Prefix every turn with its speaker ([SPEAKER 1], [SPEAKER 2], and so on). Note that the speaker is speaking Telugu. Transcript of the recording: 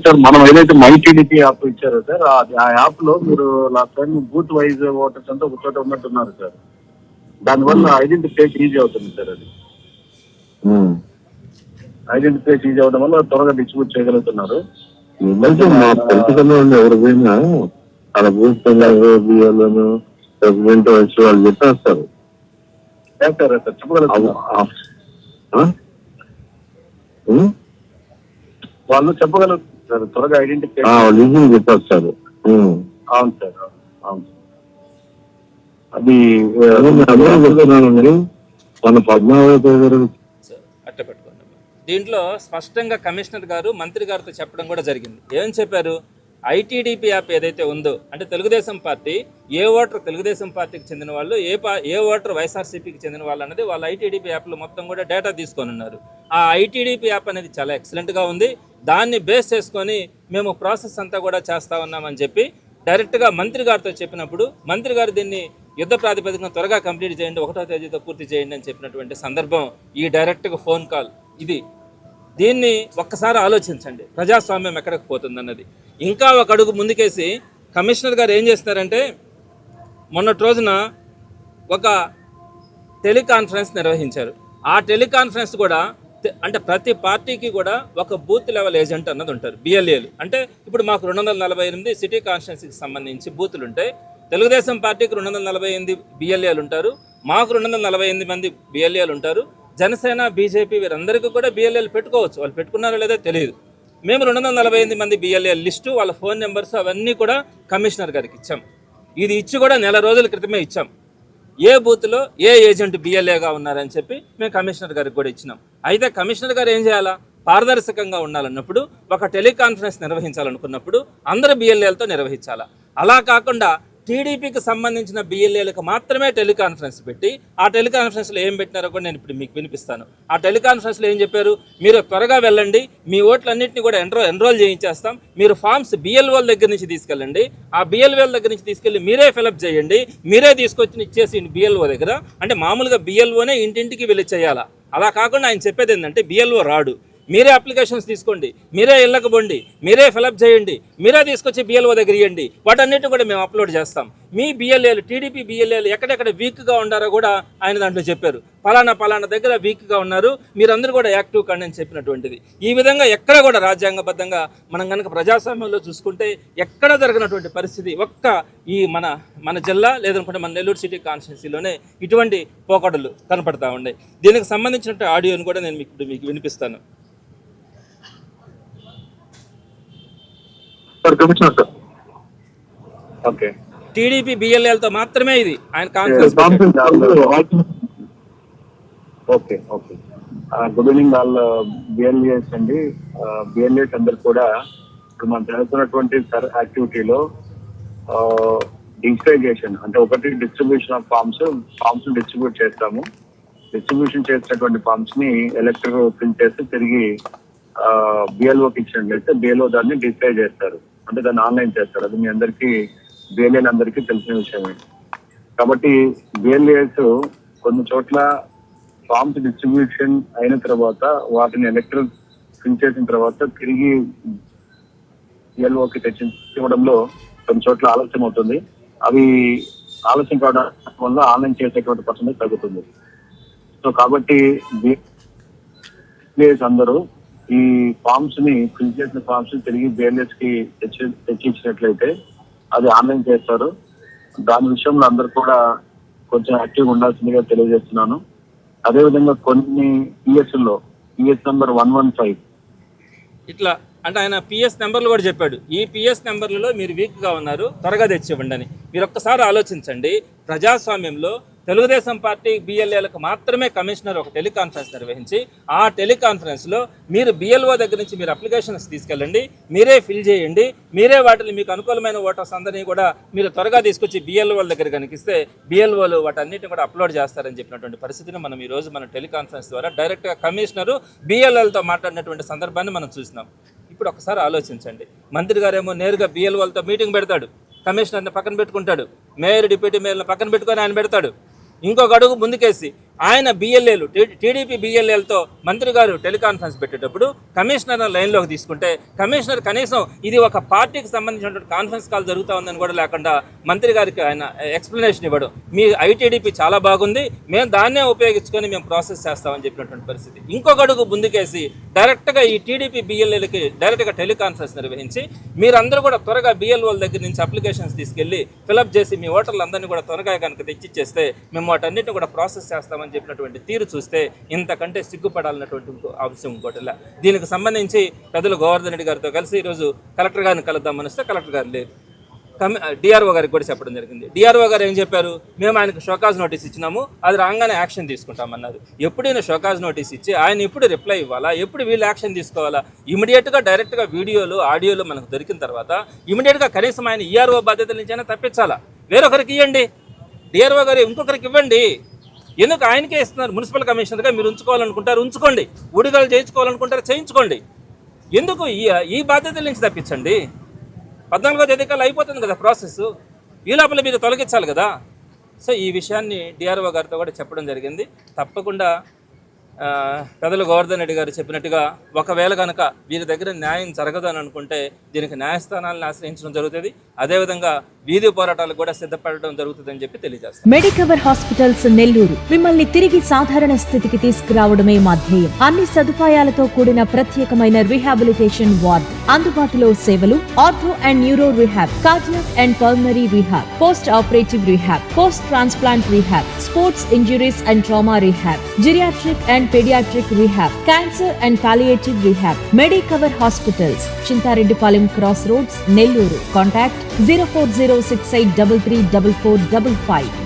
[SPEAKER 1] సార్ మనం ఏదైతే మై టీడీపీ యాప్ ఇచ్చారో సార్ ఆ యాప్ లో మీరు last time booth wise voters అంతా ఒక చోట ఉన్నట్టున్నారు సార్. దానివల్ల ఐడెంటిఫికేషన్ ఈజీ అవుతుంది సార్. అది ఐడెంటిఫికేషన్ ఈజీ అవడం వల్ల త్వరగా డిస్ట్రిబ్యూట్ చేయగలుగుతున్నారు.
[SPEAKER 2] ఎవరు పోయినా అలా బూత్ బియ్యాలను ప్రెసిడెంట్ వచ్చి వాళ్ళు చెప్పేస్తారు.
[SPEAKER 1] చెప్పగలుగుతారు వాళ్ళు చెప్పగలుగుతారు త్వరగా ఐడెంటిఫికేషన్
[SPEAKER 2] చెప్పేస్తారు.
[SPEAKER 1] అవును సార్, అవును. అది
[SPEAKER 2] చెప్తున్నానండి మన 14వ తేదీ
[SPEAKER 3] అట్ట పెట్టుకోండి. దీంట్లో స్పష్టంగా కమిషనర్ గారు మంత్రి గారితో చెప్పడం కూడా జరిగింది. ఏం చెప్పారు? ఐటీడీపీ యాప్ ఏదైతే ఉందో, అంటే తెలుగుదేశం పార్టీ ఏ ఓటర్ తెలుగుదేశం పార్టీకి చెందిన వాళ్ళు, ఏ ఓటర్ వైఎస్ఆర్సీపీకి చెందిన వాళ్ళు అన్నది వాళ్ళ ఐటీడీపీ యాప్లో మొత్తం కూడా డేటా తీసుకొని ఉన్నారు. ఆ ఐటీడీపీ యాప్ అనేది చాలా ఎక్సలెంట్గా ఉంది. దాన్ని బేస్ చేసుకొని మేము ప్రాసెస్ అంతా కూడా చేస్తూ ఉన్నామని చెప్పి డైరెక్ట్గా మంత్రి గారితో చెప్పినప్పుడు మంత్రి గారు దీన్ని యుద్ధ ప్రాతిపదికన త్వరగా కంప్లీట్ చేయండి, 1వ తేదీతో పూర్తి చేయండి అని చెప్పినటువంటి సందర్భం ఈ డైరెక్ట్గా ఫోన్ కాల్. దీన్ని ఒక్కసారి ఆలోచించండి, ప్రజాస్వామ్యం ఎక్కడికి పోతుందన్నది. ఇంకా ఒక అడుగు ముందుకేసి కమిషనర్ గారు ఏం చేస్తున్నారంటే, మొన్నటి రోజున ఒక టెలికాన్ఫరెన్స్ నిర్వహించారు. ఆ టెలికాన్ఫరెన్స్ కూడా అంటే ప్రతి పార్టీకి కూడా ఒక బూత్ లెవెల్ ఏజెంట్ అన్నది ఉంటారు, బిఎల్ఏలు. అంటే ఇప్పుడు మాకు 248 సిటీ కాన్స్టిట్యున్సీకి సంబంధించి బూతులు ఉంటాయి. తెలుగుదేశం పార్టీకి 248 బిఎల్ఏలు ఉంటారు, మాకు 248 మంది బిఎల్ఏలు ఉంటారు. జనసేన, బీజేపీ వీరందరికీ కూడా బిఎల్ఏలు పెట్టుకోవచ్చు, వాళ్ళు పెట్టుకున్నారో లేదో తెలియదు. మేము 248 మంది బిఎల్ఏల లిస్టు, వాళ్ళ ఫోన్ నెంబర్స్ అవన్నీ కూడా కమిషనర్ గారికి ఇచ్చాం. ఇది ఇచ్చి కూడా నెల రోజుల క్రితమే ఇచ్చాం. ఏ బూత్లో ఏ ఏజెంట్ బిఎల్ఏగా ఉన్నారని చెప్పి మేము కమిషనర్ గారికి కూడా ఇచ్చినాం. అయితే కమిషనర్ గారు ఏం చేయాలా? పారదర్శకంగా ఉండాలన్నప్పుడు, ఒక టెలికాన్ఫరెన్స్ నిర్వహించాలనుకున్నప్పుడు అందరు బిఎల్ఏలతో నిర్వహించాలా. అలా కాకుండా టీడీపీకి సంబంధించిన బిఎల్ఏలకు మాత్రమే టెలికాన్ఫరెన్స్ పెట్టి, ఆ టెలికాన్ఫరెన్స్లో ఏం పెట్టినారో కూడా నేను ఇప్పుడు మీకు వినిపిస్తాను. ఆ టెలికాన్ఫరెన్స్లో ఏం చెప్పారు? మీరు త్వరగా వెళ్ళండి, మీ ఓట్లన్నింటినీ కూడా ఎన్రోల్ చేయించేస్తాం, మీరు ఫామ్స్ బిఎల్ఓల దగ్గర నుంచి తీసుకెళ్ళండి, ఆ బిఎల్ఓల దగ్గర నుంచి తీసుకెళ్ళి మీరే ఫిలప్ చేయండి, మీరే తీసుకొచ్చి ఇచ్చేసి బిఎల్ఓ దగ్గర. అంటే మామూలుగా బిఎల్ఓనే ఇంటింటికి వెళ్ళి చేయాలా. అలా కాకుండా ఆయన చెప్పేది ఏంటంటే, బిఎల్ఓ రాడు, మీరే అప్లికేషన్స్ తీసుకోండి, మీరే ఇళ్ళకు పోండి, మీరే ఫిలప్ చేయండి, మీరే తీసుకొచ్చి బిఎల్ఓ దగ్గర ఇవ్వండి, వాటన్నిటిని కూడా మేము అప్లోడ్ చేస్తాం. మీ బిఎల్ఏలు, టీడీపీ బిఎల్ఏలు ఎక్కడెక్కడ వీక్గా ఉండారో కూడా ఆయన దాంట్లో చెప్పారు. పలానా దగ్గర వీక్గా ఉన్నారు, మీరందరూ కూడా యాక్టివ్ కండి అని చెప్పినటువంటిది. ఈ విధంగా ఎక్కడ కూడా రాజ్యాంగబద్ధంగా మనం కనుక ప్రజాస్వామ్యంలో చూసుకుంటే ఎక్కడ జరిగినటువంటి పరిస్థితి ఒక్క ఈ మన జిల్లా లేదనుకుంటే మన నెల్లూరు సిటీ కాన్స్టిట్యున్సీలోనే ఇటువంటి పోకడలు కనపడతా ఉన్నాయి. దీనికి సంబంధించిన ఆడియోని కూడా నేను మీకు వినిపిస్తాను. టీడీపీ బిఎల్ఏలతో మాత్రమే ఇది ఆయన conference.
[SPEAKER 1] Okay. Good evening all BLAs అండి. బిఎల్ఏస్ అందరు కూడా ఇప్పుడు మనం జరుగుతున్నటువంటి యాక్టివిటీలో డిజిటైజేషన్ అంటే ఒకటి డిస్ట్రిబ్యూషన్ ఆఫ్ ఫామ్స్ డిస్ట్రిబ్యూట్ చేస్తాము. డిస్ట్రిబ్యూషన్ చేసినటువంటి ఫామ్స్ ని ఎలక్టర్ ఫిల్ చేసి తిరిగి బిఎల్ఓకి ఇచ్చినట్లయితే బిఎల్ఓ దాన్ని డిజిటైజ్ చేస్తారు, అంటే దాన్ని ఆన్లైన్ చేస్తారు. అది మీ అందరికీ బిఎల్ఏలు అందరికీ తెలిసిన విషయమే. కాబట్టి బిఎల్ఏస్ కొన్ని చోట్ల ఫామ్స్ డిస్ట్రిబ్యూషన్ అయిన తర్వాత వాటిని ఎలక్టర్ ఫిల్ చేసిన తర్వాత తిరిగి బిఎల్ఓకి ఇవ్వడంలో కొన్ని చోట్ల ఆలస్యం అవుతుంది. అవి ఆలస్యం కావడం వల్ల ఆన్లైన్ చేసేటువంటి పర్సెంటేజ్ తగ్గుతుంది. సో కాబట్టి బిఎల్ఏస్ అందరూ ఈ ఫామ్స్ ని ఫిల్ చేసిన ఫామ్స్ తిరిగి బిఎల్ఏస్ కి తెచ్చిచ్చినట్లయితే అది ఆన్లైన్ చేస్తారు. దాని విషయంలో అందరూ కూడా కొంచెం యాక్టివ్గా ఉండాల్సిందిగా తెలియజేస్తున్నాను. అదేవిధంగా కొన్ని పిఎస్ నెంబర్ 115
[SPEAKER 3] ఇట్లా అంటే ఆయన పిఎస్ నెంబర్లు కూడా చెప్పాడు. ఈ పిఎస్ నెంబర్లలో మీరు వీక్గా ఉన్నారు, త్వరగా తెచ్చివ్వండి అని. మీరు ఒక్కసారి ఆలోచించండి, ప్రజాస్వామ్యంలో తెలుగుదేశం పార్టీ బిఎల్ఏలకు మాత్రమే కమిషనర్ ఒక టెలికాన్ఫరెన్స్ నిర్వహించి, ఆ టెలికాన్ఫరెన్స్లో మీరు బిఎల్ఓ దగ్గర నుంచి మీరు అప్లికేషన్స్ తీసుకెళ్ళండి, మీరే ఫిల్ చేయండి, మీరే వాటిని మీకు అనుకూలమైన ఓటర్స్ అందరినీ కూడా మీరు త్వరగా తీసుకొచ్చి బిఎల్ఓల దగ్గర కనిపిస్తే బిఎల్ఓలు వాటన్నిటిని కూడా అప్లోడ్ చేస్తారని చెప్పినటువంటి పరిస్థితిని మనం ఈరోజు మన టెలికాన్ఫరెన్స్ ద్వారా డైరెక్ట్గా కమిషనరు బిఎల్ఓలతో మాట్లాడినటువంటి సందర్భాన్ని మనం చూసినాం. ఇప్పుడు ఒకసారి ఆలోచించండి, మంత్రి గారేమో నేరుగా బిఎల్ఓలతో మీటింగ్ పెడతాడు, కమిషనర్ని పక్కన పెట్టుకుంటాడు, మేయర్ డిప్యూటీ మేయర్ని పక్కన పెట్టుకొని ఆయన పెడతాడు. ఇంకొక అడుగు ముందుకేసి ఆయన బిఎల్ఏలు టీడీపీ బిఎల్ఏలతో మంత్రి గారు టెలికాన్ఫరెన్స్ పెట్టేటప్పుడు కమిషనర్ లైన్లోకి తీసుకుంటే కమిషనర్ కనీసం ఇది ఒక పార్టీకి సంబంధించినటువంటి కాన్ఫరెన్స్ కాల్ జరుగుతూ ఉందని కూడా లేకుండా మంత్రి గారికి ఆయన ఎక్స్ప్లెనేషన్ ఇవ్వడం, మీ ఐటీడీపీ చాలా బాగుంది, మేము దాన్నే ఉపయోగించుకొని మేము ప్రాసెస్ చేస్తామని చెప్పినటువంటి పరిస్థితి. ఇంకొక అడుగు ముందుకేసి డైరెక్ట్గా ఈ టీడీపీ బిఎల్ఏలకి డైరెక్ట్గా టెలికాన్ఫరెన్స్ నిర్వహించి మీరందరూ కూడా త్వరగా బిఎల్ఓల దగ్గర నుంచి అప్లికేషన్స్ తీసుకెళ్లి ఫిలప్ చేసి మీ ఓటర్లందరినీ కూడా త్వరగా కనుక తెచ్చిచ్చేస్తే మేము వాటన్నిటిని కూడా ప్రాసెస్ చేస్తామని చెప్పినటువంటి తీరు చూస్తే ఇంతకంటే సిగ్గుపడాలన్నటువంటి అంశం ఇంకోటిలా. దీనికి సంబంధించి పెద్దలు గోవర్ధన్ రెడ్డి గారితో కలిసి ఈరోజు కలెక్టర్ గారిని కలుద్దామని వస్తే కలెక్టర్ గారు లేరు. డిఆర్ఓ గారికి కూడా చెప్పడం జరిగింది. డిఆర్ఓ గారు ఏం చెప్పారు, మేము ఆయనకు షోకాజ్ నోటీస్ ఇచ్చినాము, అది రాగానే యాక్షన్ తీసుకుంటామన్నారు. ఎప్పుడైనా షోకాజ్ నోటీస్ ఇచ్చి ఆయన ఎప్పుడు రిప్లై ఇవ్వాలా, ఎప్పుడు వీళ్ళు యాక్షన్ తీసుకోవాలా? ఇమీడియట్గా డైరెక్ట్గా వీడియోలు ఆడియోలు మనకు దొరికిన తర్వాత ఇమీడియట్గా కనీసం ఆయన ఈఆర్ఓ బాధ్యతల నుంచి అయినా తప్పించాలా. వేరొకరికి ఇవ్వండి, డిఆర్ఓ గారు ఇంకొకరికి ఇవ్వండి. ఎందుకు ఆయనకే ఇస్తున్నారు? మున్సిపల్ కమిషనర్గా మీరు ఉంచుకోవాలనుకుంటారు ఉంచుకోండి, ఊడిగాలు చేయించుకోవాలనుకుంటారు చేయించుకోండి. ఎందుకు ఈ బాధ్యతల నుంచి తప్పించండి? 14వ తేదీ అయిపోతుంది కదా ప్రాసెస్, ఈ లోపల మీరు తొలగించాలి కదా. సో ఈ విషయాన్ని డిఆర్ఓ గారితో కూడా చెప్పడం జరిగింది. తప్పకుండా పెద్దలు గోవర్ధన్ రెడ్డి గారు చెప్పినట్టుగా ఒకవేళ కనుక వీరి దగ్గర న్యాయం జరగదు అని అనుకుంటే దీనికి న్యాయస్థానాలను ఆశ్రయించడం జరుగుతుంది. అదేవిధంగా వీధి పోరాటాలకు కూడా సిద్ధపడడం జరుగుతుందని చెప్పి తెలియజేస్తారు.
[SPEAKER 4] మెడికవర్ హాస్పిటల్స్ నెల్లూరు మిమ్మల్ని తిరిగి సాధారణ స్థితికి తీసుకురావడమే మా ధ్యేయం. అన్ని సదుపాయాలతో కూడిన ప్రత్యేకమైన రీహాబిలిటేషన్ వార్డ్, అందుబాటులో సేవలు ortho and neuro rehab, cardiac and pulmonary rehab, post operative rehab, post transplant rehab, sports injuries and trauma rehab, geriatric and pediatric rehab, cancer and palliative rehab. Medicover Hospitals, Chintareddypalayam Crossroads, Nelluru. Contact 04068334455.